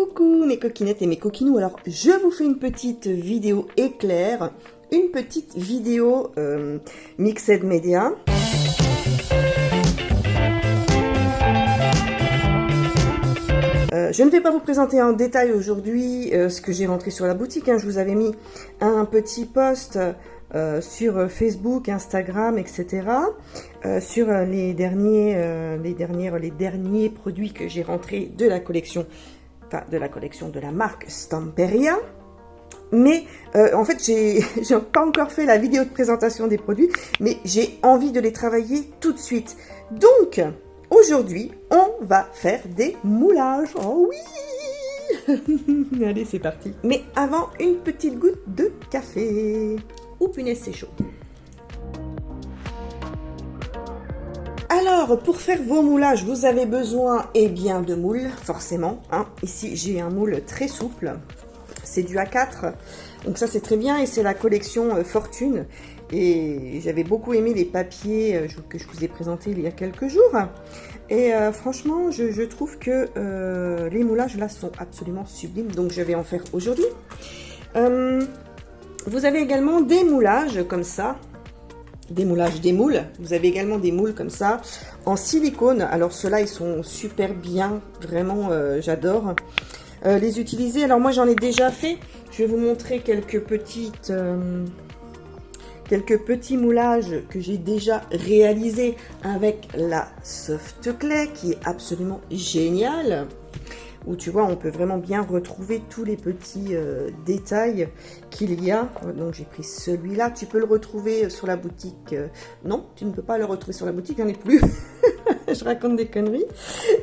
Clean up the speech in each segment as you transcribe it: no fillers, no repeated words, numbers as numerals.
Coucou mes coquinettes et mes coquinous, alors je vous fais une petite vidéo éclair, une petite vidéo Mixed Media. Je ne vais pas vous présenter en détail aujourd'hui ce que j'ai rentré sur la boutique, hein. Je vous avais mis un petit post sur Facebook, Instagram, etc. Sur les derniers produits que j'ai rentrés de la collection, de la marque Stamperia. Mais en fait, j'ai pas encore fait la vidéo de présentation des produits, mais j'ai envie de les travailler tout de suite. Donc, aujourd'hui, on va faire des moulages. Oh oui! Allez, c'est parti. Mais avant, une petite goutte de café. Oh punaise, c'est chaud. Alors, pour faire vos moulages, vous avez besoin de moules, forcément. Hein. Ici, j'ai un moule très souple. C'est du A4. Donc ça, c'est très bien. Et c'est la collection Fortune. Et j'avais beaucoup aimé les papiers que je vous ai présentés il y a quelques jours. Et franchement, je trouve que les moulages, là, sont absolument sublimes. Donc, je vais en faire aujourd'hui. Vous avez également des moulages comme ça. Des moulages, des moules. Vous avez également des moules comme ça en silicone. Alors ceux-là, ils sont super bien, vraiment, j'adore les utiliser. Alors moi, j'en ai déjà fait. Je vais vous montrer quelques petits moulages que j'ai déjà réalisés avec la soft clay, qui est absolument géniale. Où tu vois, on peut vraiment bien retrouver tous les petits détails qu'il y a. Donc j'ai pris celui-là. Tu peux le retrouver sur la boutique. Non, tu ne peux pas le retrouver sur la boutique, il n'y en a plus. Je raconte des conneries.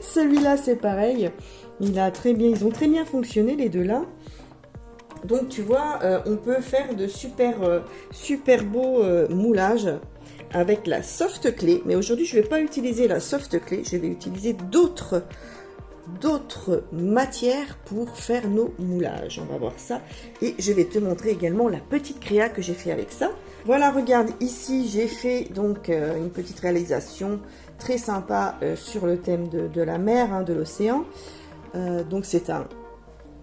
Celui-là, c'est pareil. Ils ont très bien fonctionné, les deux là. Donc tu vois, on peut faire de super beaux moulages avec la soft clay. Mais aujourd'hui, je ne vais pas utiliser la soft clay. Je vais utiliser d'autres matières pour faire nos moulages. On va voir ça. Et je vais te montrer également la petite créa que j'ai fait avec ça. Voilà, regarde, ici, j'ai fait donc une petite réalisation très sympa sur le thème de la mer, hein, de l'océan. Donc, c'est un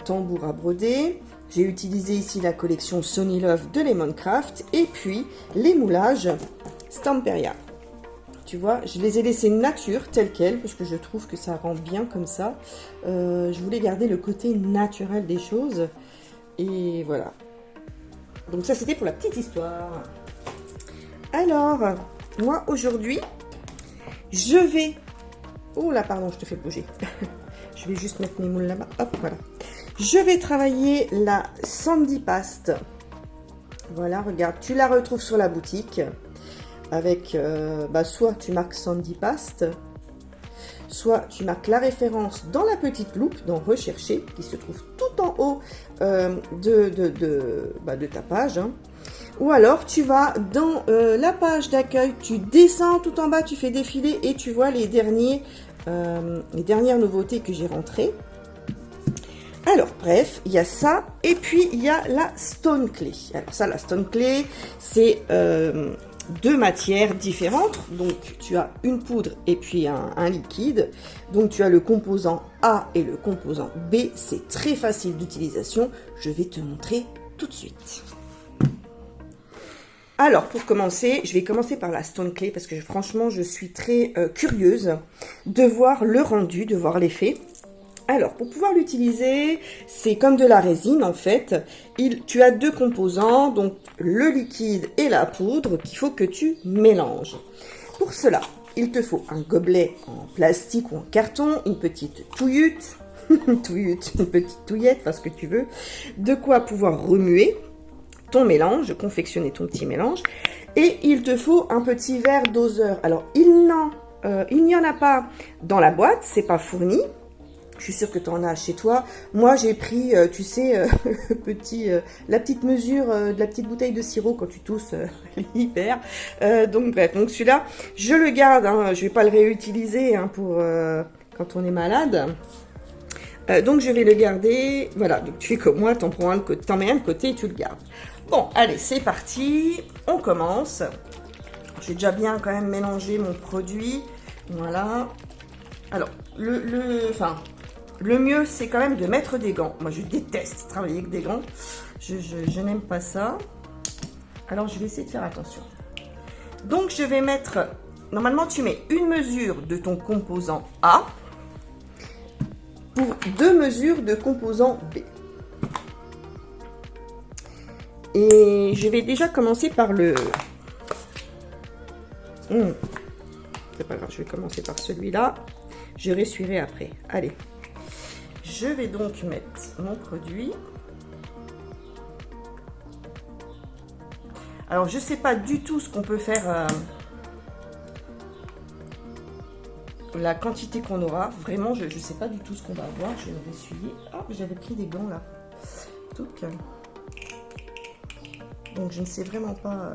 tambour à broder. J'ai utilisé ici la collection Sony Love de Lemoncraft et puis les moulages Stamperia. Tu vois, je les ai laissés nature tels quels parce que je trouve que ça rend bien comme ça. Je voulais garder le côté naturel des choses. Et voilà. Donc ça, c'était pour la petite histoire. Alors, moi, aujourd'hui, je vais... Oh là, pardon, je te fais bouger. Je vais juste mettre mes moules là-bas. Hop, voilà. Je vais travailler la Sandy Paste. Voilà, regarde, tu la retrouves sur la boutique. Avec, soit tu marques Sandy Paste, soit tu marques la référence dans la petite loupe, dans Rechercher, qui se trouve tout en haut de ta page. Hein. Ou alors, tu vas dans la page d'accueil, tu descends tout en bas, tu fais défiler et tu vois les dernières nouveautés que j'ai rentrées. Alors, bref, il y a ça. Et puis, il y a la Stone Clay. Alors ça, la Stone Clay, c'est... deux matières différentes, donc tu as une poudre et puis un liquide, donc tu as le composant A et le composant B, c'est très facile d'utilisation, je vais te montrer tout de suite. Alors pour commencer, je vais commencer par la Stone Clay parce que franchement je suis très curieuse de voir le rendu, de voir l'effet. Alors, pour pouvoir l'utiliser, c'est comme de la résine en fait. Tu as deux composants, donc le liquide et la poudre qu'il faut que tu mélanges. Pour cela, il te faut un gobelet en plastique ou en carton, une petite touillette, une petite touillette, enfin ce que tu veux, de quoi pouvoir remuer ton mélange, confectionner ton petit mélange. Et il te faut un petit verre doseur. Alors, il n'y en a pas dans la boîte, c'est pas fourni. Je suis sûre que tu en as chez toi. Moi, j'ai pris, tu sais, la petite mesure de la petite bouteille de sirop quand tu tousses l'hiver. Donc, bref, donc celui-là, je le garde. Hein, je vais pas le réutiliser hein, pour quand on est malade. Donc, je vais le garder. Voilà, donc tu fais comme moi, t'en mets un de côté et tu le gardes. Bon, allez, c'est parti. On commence. J'ai déjà bien quand même mélangé mon produit. Voilà. Alors, le mieux, c'est quand même de mettre des gants. Moi, je déteste travailler avec des gants. Je n'aime pas ça. Alors, je vais essayer de faire attention. Donc, je vais mettre... Normalement, tu mets une mesure de ton composant A pour 2 mesures de composant B. Et je vais déjà commencer par le... C'est pas grave, je vais commencer par celui-là. Je ressuierai après. Allez. Je vais donc mettre mon produit. Alors, je ne sais pas du tout ce qu'on peut faire... la quantité qu'on aura. Vraiment, je ne sais pas du tout ce qu'on va avoir. Je vais me ressuyer. Ah, j'avais pris des gants là. Donc, je ne sais vraiment pas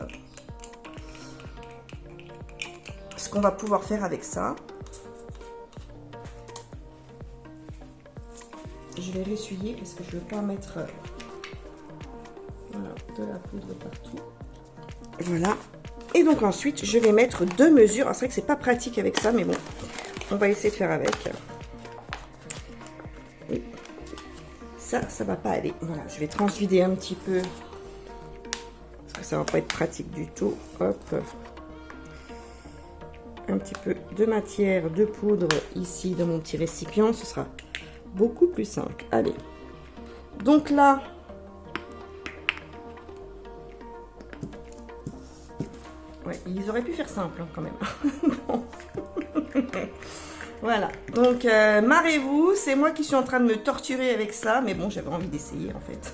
ce qu'on va pouvoir faire avec ça. Je vais ressuyer parce que je ne veux pas mettre voilà, de la poudre partout. Voilà. Et donc ensuite, je vais mettre 2 mesures. C'est vrai que c'est pas pratique avec ça, mais bon, on va essayer de faire avec. Et ça va pas aller. Voilà, je vais transvider un petit peu parce que ça va pas être pratique du tout. Hop. Un petit peu de matière, de poudre ici dans mon petit récipient. Ce sera beaucoup plus simple. Allez. Donc là... Ouais, ils auraient pu faire simple hein, quand même. Bon. Voilà. Donc, marrez-vous. C'est moi qui suis en train de me torturer avec ça. Mais bon, j'avais envie d'essayer en fait.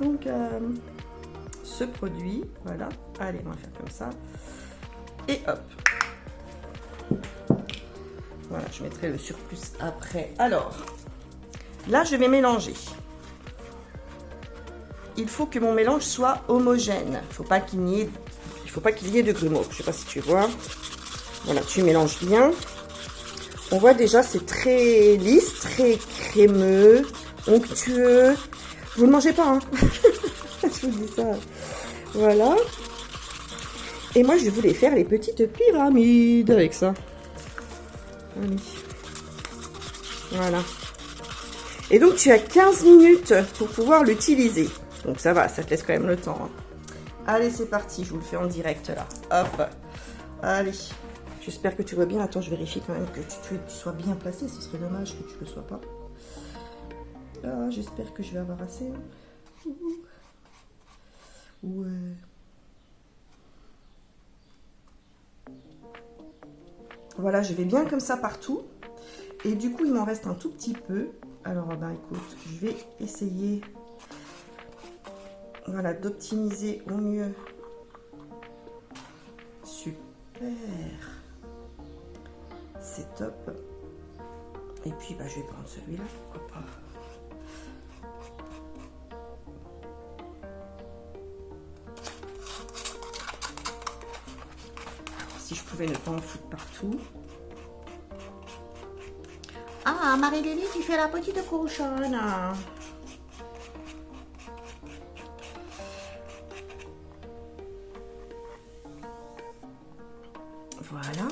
Donc, ce produit. Voilà. Allez, on va faire comme ça. Et hop. Voilà, je mettrai le surplus après. Alors, là, je vais mélanger. Il faut que mon mélange soit homogène. Il ne faut pas qu'il y ait... faut pas qu'il y ait de grumeaux. Je sais pas si tu vois. Voilà, tu mélanges bien. On voit déjà, c'est très lisse, très crémeux, onctueux. Vous ne mangez pas, hein. Je vous dis ça. Voilà. Et moi, je voulais faire les petites pyramides avec ça. Allez. Voilà. Et donc, tu as 15 minutes pour pouvoir l'utiliser. Donc, ça va, ça te laisse quand même le temps, hein. Allez, c'est parti, je vous le fais en direct là. Hop. Allez. J'espère que tu vois bien. Attends, je vérifie quand même que tu sois bien placé. Ce serait dommage que tu ne le sois pas. Ah, j'espère que je vais avoir assez. Ouais. Voilà, je vais bien comme ça partout. Et du coup, il m'en reste un tout petit peu. Alors, ben écoute, je vais essayer... Voilà, d'optimiser au mieux. Super. C'est top. Et puis, bah, je vais prendre celui-là. Hop. Alors, si je pouvais ne pas en foutre partout. Ah, Marie-Lélie, tu fais la petite cochonne. Voilà.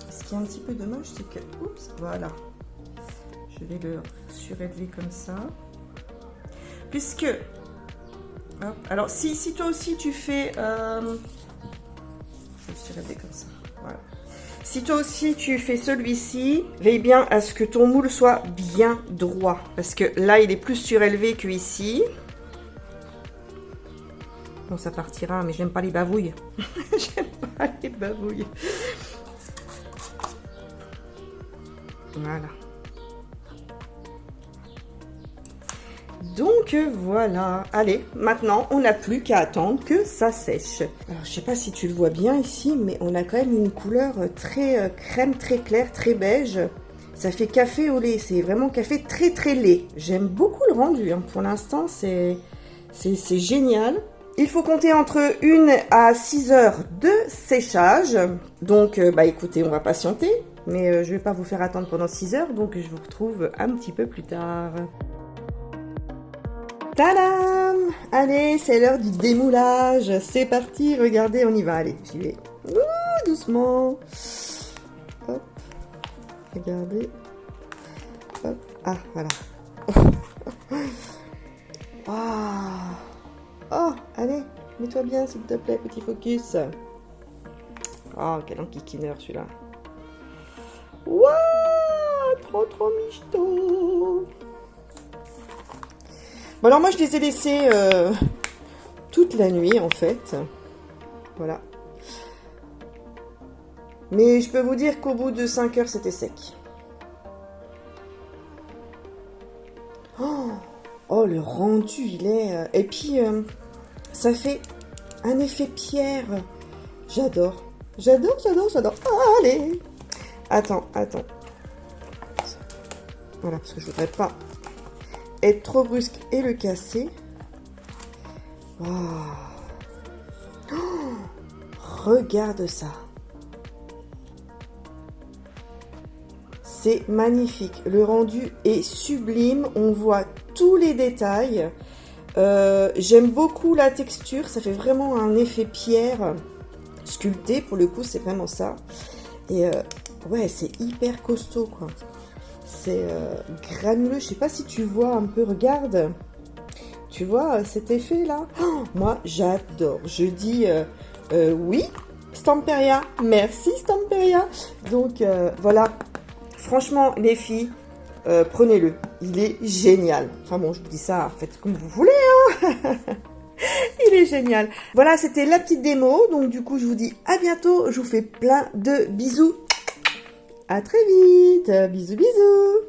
Ce qui est un petit peu dommage, c'est que... Oups, voilà. Je vais le surélever comme ça. Puisque... Hop, alors, si toi aussi tu fais... Je vais le surélever comme ça. Voilà. Si toi aussi tu fais celui-ci, veille bien à ce que ton moule soit bien droit. Parce que là, il est plus surélevé que ici. Bon, ça partira, mais j'aime pas les bavouilles. J'aime pas les bavouilles. Voilà. Donc voilà. Allez, maintenant, on n'a plus qu'à attendre que ça sèche. Alors, je sais pas si tu le vois bien ici, mais on a quand même une couleur très crème, très claire, très beige. Ça fait café au lait. C'est vraiment café très, très lait. J'aime beaucoup le rendu. Hein. Pour l'instant, c'est génial. Il faut compter entre 1 à 6 heures de séchage. Donc, bah écoutez, on va patienter. Mais je vais pas vous faire attendre pendant 6 heures. Donc, je vous retrouve un petit peu plus tard. Tadam! Allez, c'est l'heure du démoulage. C'est parti, regardez, on y va. Allez, j'y vais. Ouh, doucement. Hop. Regardez. Hop. Ah, voilà. Ah. Oh, allez, mets-toi bien, s'il te plaît, petit focus. Oh, quel enquiquineur, celui-là. Waouh, trop michto. Bon, alors moi, je les ai laissés toute la nuit, en fait. Voilà. Mais je peux vous dire qu'au bout de 5 heures, c'était sec. Oh, le rendu, il est... Et puis, ça fait un effet pierre. J'adore. J'adore. Ah, allez. Attends. Voilà, parce que je voudrais pas être trop brusque et le casser. Wow. Oh, regarde ça. C'est magnifique. Le rendu est sublime. On voit tous les détails. J'aime beaucoup la texture. Ça fait vraiment un effet pierre sculpté. Pour le coup, c'est vraiment ça. Et ouais, c'est hyper costaud, quoi. C'est granuleux. Je sais pas si tu vois un peu. Regarde. Tu vois cet effet-là? Oh, moi, j'adore. Je dis oui, Stamperia. Merci, Stamperia. Donc, voilà. Franchement, les filles, prenez-le. Il est génial. Enfin bon, je vous dis ça, faites comme vous voulez, hein. Il est génial. Voilà, c'était la petite démo. Donc, du coup, je vous dis à bientôt. Je vous fais plein de bisous. À très vite. Bisous.